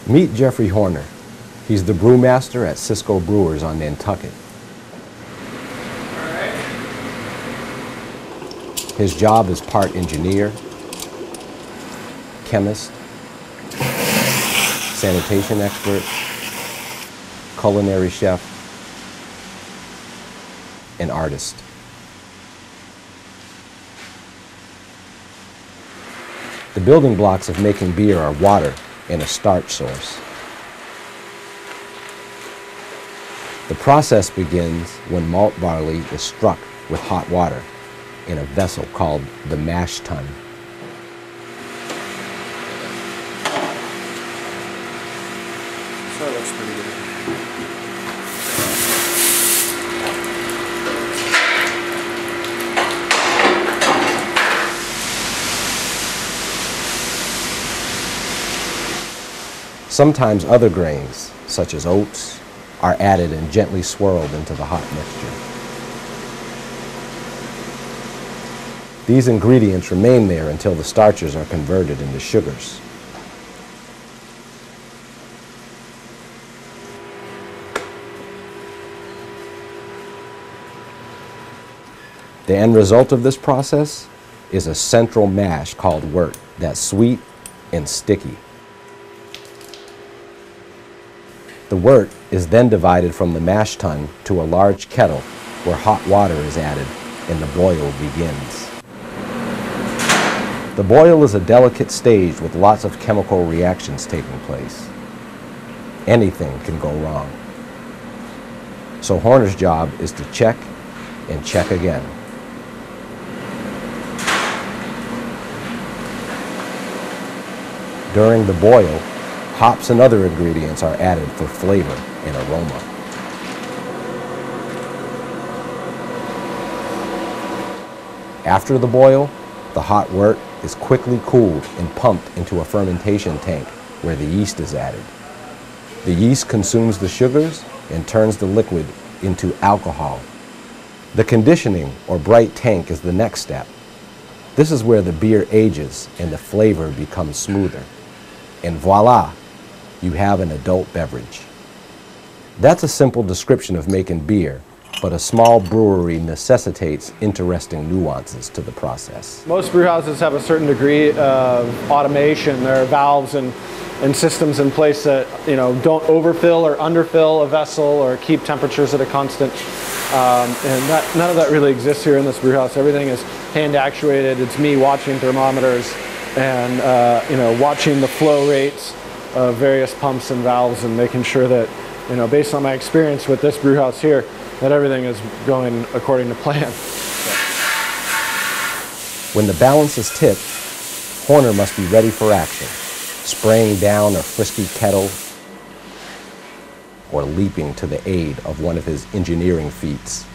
Meet Jeffrey Horner. He's the brewmaster at Cisco Brewers on Nantucket. His job is part engineer, chemist, sanitation expert, culinary chef, and artist. The building blocks of making beer are water and a starch source. The process begins when malt barley is struck with hot water in a vessel called the mash tun. So that looks pretty good. Sometimes other grains, such as oats, are added and gently swirled into the hot mixture. These ingredients remain there until the starches are converted into sugars. The end result of this process is a central mash called wort that's sweet and sticky. The wort is then divided from the mash tun to a large kettle where hot water is added and the boil begins. The boil is a delicate stage with lots of chemical reactions taking place. Anything can go wrong. So Horner's job is to check and check again. During the boil, hops and other ingredients are added for flavor and aroma. After the boil, the hot wort is quickly cooled and pumped into a fermentation tank where the yeast is added. The yeast consumes the sugars and turns the liquid into alcohol. The conditioning or bright tank is the next step. This is where the beer ages and the flavor becomes smoother. And voila, you have an adult beverage. That's a simple description of making beer, but a small brewery necessitates interesting nuances to the process. Most brew houses have a certain degree of automation. There are valves and systems in place that don't overfill or underfill a vessel or keep temperatures at a constant. And none of that really exists here in this brew house. Everything is hand actuated. It's me watching thermometers and watching the flow rates of various pumps and valves and making sure that, based on my experience with this brew house here, that everything is going according to plan. When the balance is tipped, Horner must be ready for action, spraying down a frisky kettle or leaping to the aid of one of his engineering feats.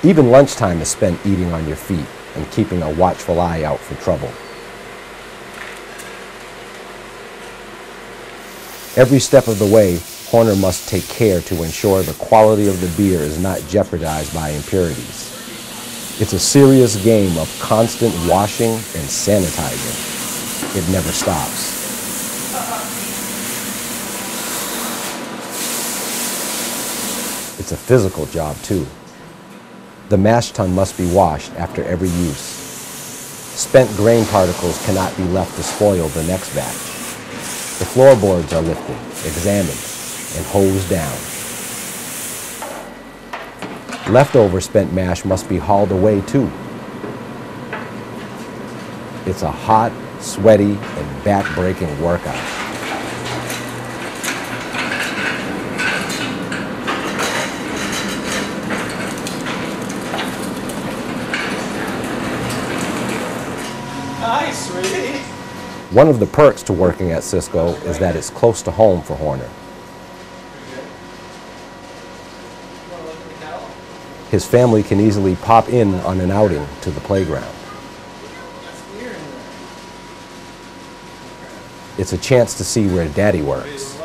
Even lunchtime is spent eating on your feet and keeping a watchful eye out for trouble. Every step of the way, Horner must take care to ensure the quality of the beer is not jeopardized by impurities. It's a serious game of constant washing and sanitizing. It never stops. It's a physical job too. The mash tun must be washed after every use. Spent grain particles cannot be left to spoil the next batch. The floorboards are lifted, examined, and hosed down. Leftover spent mash must be hauled away too. It's a hot, sweaty, and back-breaking workout. Hi, sweetie. One of the perks to working at Cisco is that it's close to home for Horner. His family can easily pop in on an outing to the playground. It's a chance to see where Daddy works.